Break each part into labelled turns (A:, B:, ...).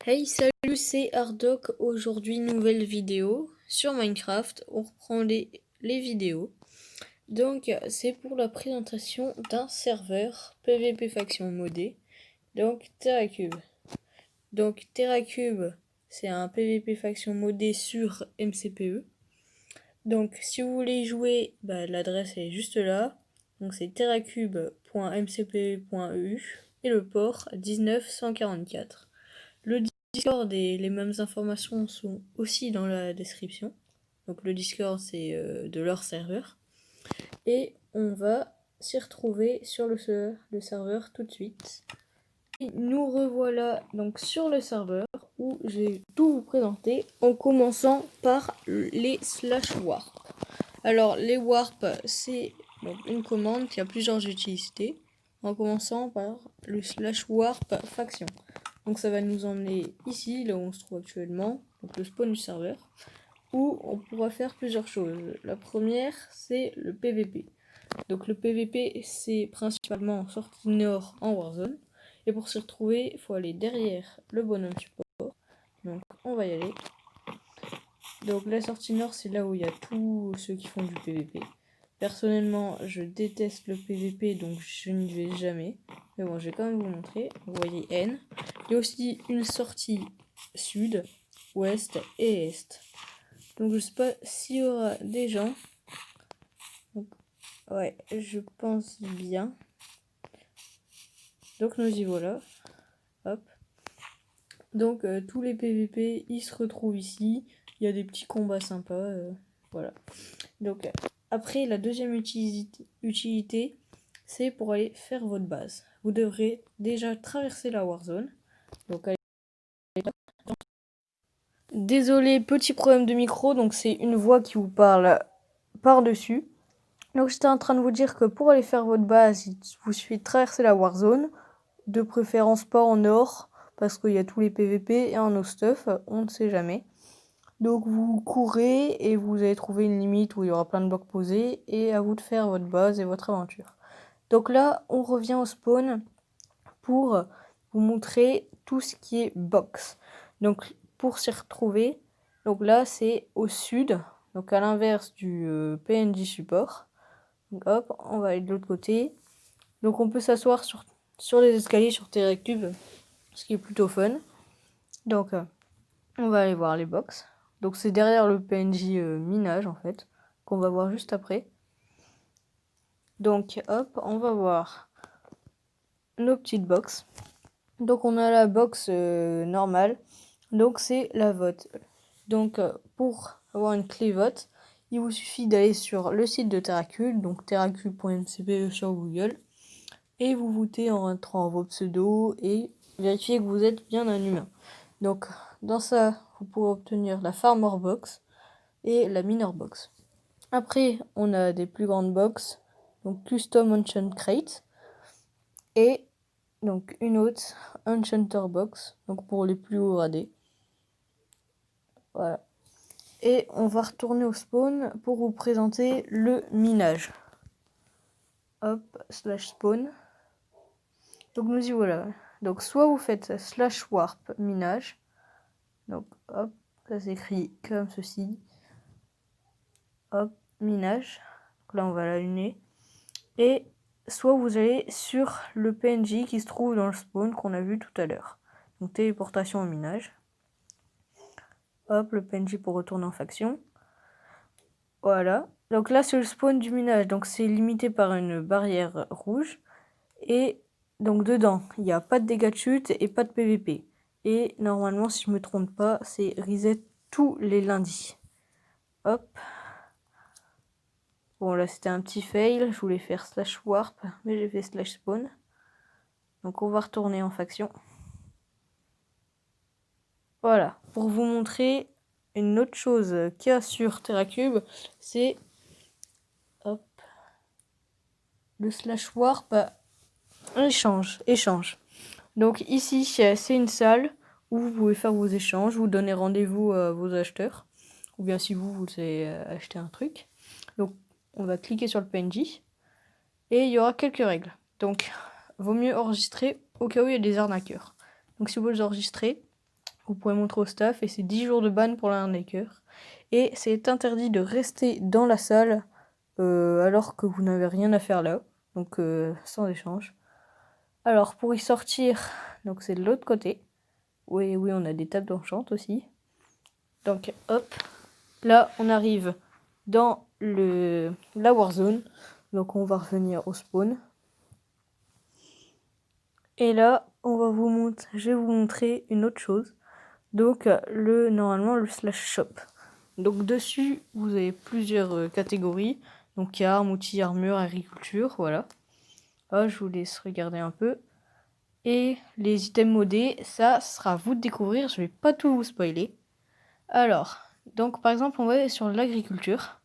A: Hey, salut, c'est Hardoc. Aujourd'hui, nouvelle vidéo sur Minecraft. On reprend les vidéos. Donc, c'est pour la présentation d'un serveur PVP faction modé. Donc, TerraCube. Donc, TerraCube, c'est un PVP faction modé sur MCPE. Donc, si vous voulez y jouer, l'adresse est juste là. Donc, c'est terracube.mcpe.eu et le port 19144. Le Discord et les mêmes informations sont aussi dans la description. Donc le Discord c'est de leur serveur. Et on va s'y retrouver sur le serveur tout de suite. Et nous revoilà donc sur le serveur où je vais tout vous présenter en commençant par les /warp. Alors les warp c'est donc une commande qui a plusieurs utilités. En commençant par le /warp faction. Donc ça va nous emmener ici, là où on se trouve actuellement, donc le spawn du serveur, où on pourra faire plusieurs choses. La première, c'est le PVP. Donc le PVP, c'est principalement sortie nord en Warzone. Et pour s'y retrouver, il faut aller derrière le bonhomme support. Donc on va y aller. Donc la sortie nord, c'est là où il y a tous ceux qui font du PVP. Personnellement, je déteste le PVP, donc je n'y vais jamais. Mais bon, je vais quand même vous montrer. Vous voyez N. Il y a aussi une sortie sud, ouest et est. Donc je sais pas s'il y aura des gens. Donc, ouais, je pense bien. Donc nous y voilà. Hop. Donc tous les PVP, ils se retrouvent ici. Il y a des petits combats sympas. Voilà. Donc après, la deuxième utilité, c'est pour aller faire votre base. Vous devrez déjà traverser la Warzone. Donc allez. Désolé, petit problème de micro, donc c'est une voix qui vous parle par-dessus. Donc j'étais en train de vous dire que pour aller faire votre base, il vous suffit de traverser la Warzone, de préférence pas en or, parce qu'il y a tous les PVP et en no stuff, on ne sait jamais. Donc vous courez et vous allez trouver une limite où il y aura plein de blocs posés et à vous de faire votre base et votre aventure. Donc là, on revient au spawn pour vous montrer tout ce qui est box. Donc pour s'y retrouver, donc là c'est au sud, donc à l'inverse du PNJ support. Donc hop, on va aller de l'autre côté. Donc on peut s'asseoir sur les escaliers sur TerraCube, ce qui est plutôt fun. Donc on va aller voir les box. Donc c'est derrière le PNJ minage en fait, qu'on va voir juste après. Donc hop, on va voir nos petites box. Donc on a la box normale, donc c'est la vote. Donc pour avoir une clé vote, il vous suffit d'aller sur le site de TerraCube, donc terracube.mcpe sur Google, et vous votez en rentrant vos pseudos et vérifiez que vous êtes bien un humain. Donc dans ça, vous pourrez obtenir la Farmer Box et la Miner Box. Après, on a des plus grandes box, donc Custom Enchant Crate, et donc une autre Enchanter Box, donc pour les plus hauts gradés. Voilà. Et on va retourner au spawn pour vous présenter le minage. Hop, /spawn. Donc nous y voilà. Donc soit vous faites /warp minage. Donc hop, ça s'écrit comme ceci. Hop, minage. Donc là on va l'allumer. Et soit vous allez sur le PNJ qui se trouve dans le spawn qu'on a vu tout à l'heure. Donc téléportation au minage. Hop, le PNJ pour retourner en faction. Voilà. Donc là c'est le spawn du minage. Donc c'est limité par une barrière rouge. Et donc dedans, il n'y a pas de dégâts de chute et pas de PVP. Et normalement, si je me trompe pas, c'est reset tous les lundis. Hop. Bon là c'était un petit fail, je voulais faire /warp, mais j'ai fait /spawn. Donc on va retourner en faction. Voilà, pour vous montrer une autre chose qu'il y a sur TerraCube, c'est hop, le /warp échange. Donc ici c'est une salle où vous pouvez faire vos échanges, vous donnez rendez-vous à vos acheteurs, ou bien si vous allez acheter un truc. Donc on va cliquer sur le PNJ et il y aura quelques règles. Donc vaut mieux enregistrer au cas où il y a des arnaqueurs. Donc si vous les enregistrez, Vous pouvez montrer au staff et c'est 10 jours de ban pour l'arnaqueur. Et c'est interdit de rester dans la salle alors que vous n'avez rien à faire là. Donc sans échange. Alors pour y sortir, donc c'est de l'autre côté. Oui, on a des tables d'enchant aussi. Donc hop, là on arrive dans la Warzone. Donc on va revenir au spawn. Et là, je vais vous montrer une autre chose. Donc normalement le slash shop. Donc dessus, vous avez plusieurs catégories. Donc armes, outils, armure, agriculture, voilà. Là, je vous laisse regarder un peu. Et les items modés, ça sera à vous de découvrir. Je vais pas tout vous spoiler. Alors, donc par exemple, on va aller sur l'agriculture.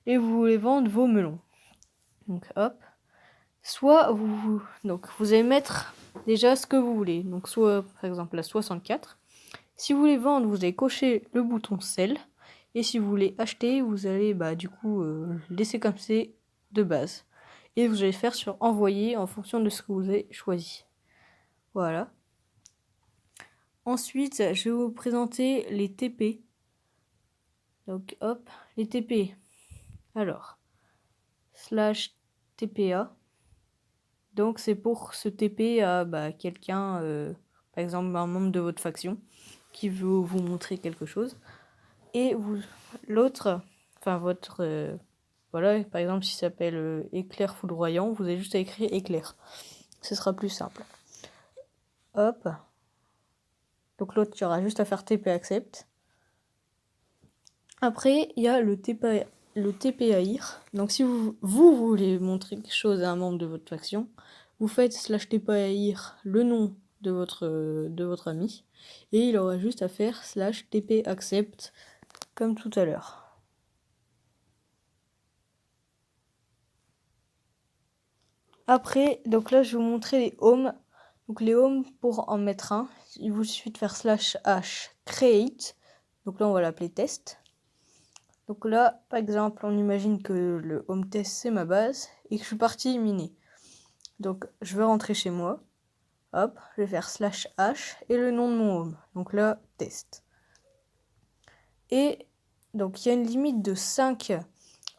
A: Et vous voulez vendre vos melons. Donc hop. Soit vous allez mettre déjà ce que vous voulez. Donc soit par exemple la 64. Si vous voulez vendre, vous allez cocher le bouton sell. Et si vous voulez acheter, vous allez laisser comme c'est de base. Et vous allez faire sur envoyer en fonction de ce que vous avez choisi. Voilà. Ensuite, je vais vous présenter les TP. Donc hop, les TP. Alors, slash TPA. Donc c'est pour se TP à quelqu'un, par exemple un membre de votre faction, qui veut vous montrer quelque chose. Et voilà, par exemple s'il s'appelle éclair foudroyant, vous avez juste à écrire éclair. Ce sera plus simple. Hop. Donc l'autre, il y aura juste à faire TP accept. Après, il y a le TPAIR. Donc si vous voulez montrer quelque chose à un membre de votre faction, vous faites slash TPAIR le nom de votre ami. Et il aura juste à faire slash TP accept comme tout à l'heure. Après, donc là, je vais vous montrer les homes. Donc les homes, pour en mettre un, il vous suffit de faire slash h create. Donc là, on va l'appeler test. Donc là, par exemple, on imagine que le home test, c'est ma base et que je suis parti miner. Donc, je vais rentrer chez moi. Hop, je vais faire slash h et le nom de mon home. Donc là, test. Et donc, il y a une limite de 5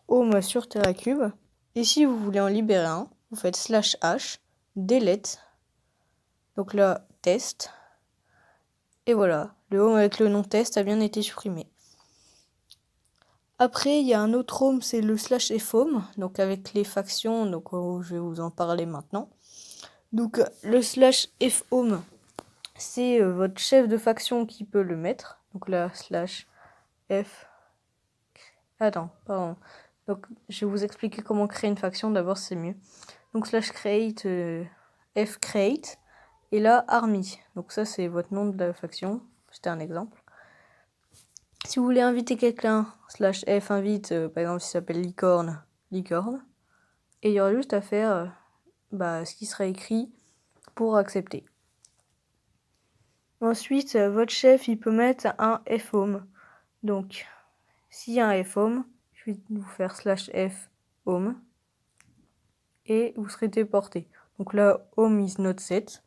A: homes sur TerraCube. Et si vous voulez en libérer un, vous faites slash h, delete. Donc là, test. Et voilà, le home avec le nom test a bien été supprimé. Après, il y a un autre home, c'est le slash fhome, donc avec les factions, donc je vais vous en parler maintenant. Donc le slash fhome, c'est votre chef de faction qui peut le mettre. Donc là, slash f... Attends, pardon. Donc je vais vous expliquer comment créer une faction, d'abord c'est mieux. Donc slash create, f create, et là army. Donc ça c'est votre nom de la faction, c'était un exemple. Si vous voulez inviter quelqu'un, slash f invite, par exemple s'il s'appelle licorne. Et il y aura juste à faire ce qui sera écrit pour accepter. Ensuite, votre chef, il peut mettre un fhome. Donc, s'il y a un fhome, je vais vous faire slash f home. Et vous serez déporté. Donc là, home is not set.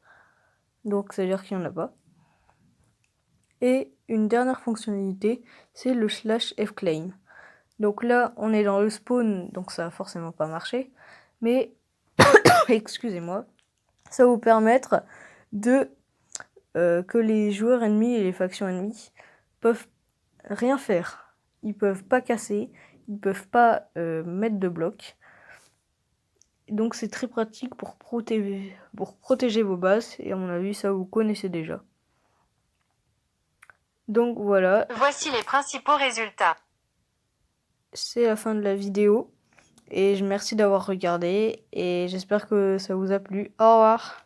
A: Donc, ça veut dire qu'il n'y en a pas. Et une dernière fonctionnalité, c'est le slash fclaim. Donc là, on est dans le spawn, donc ça va forcément pas marcher. Mais, excusez-moi, ça va vous permettre de que les joueurs ennemis et les factions ennemies peuvent rien faire. Ils peuvent pas casser, ils peuvent pas mettre de blocs. Donc c'est très pratique pour protéger vos bases, et à mon avis ça vous connaissez déjà. Donc voilà.
B: Voici les principaux résultats.
A: C'est la fin de la vidéo. Et je merci d'avoir regardé. Et j'espère que ça vous a plu. Au revoir.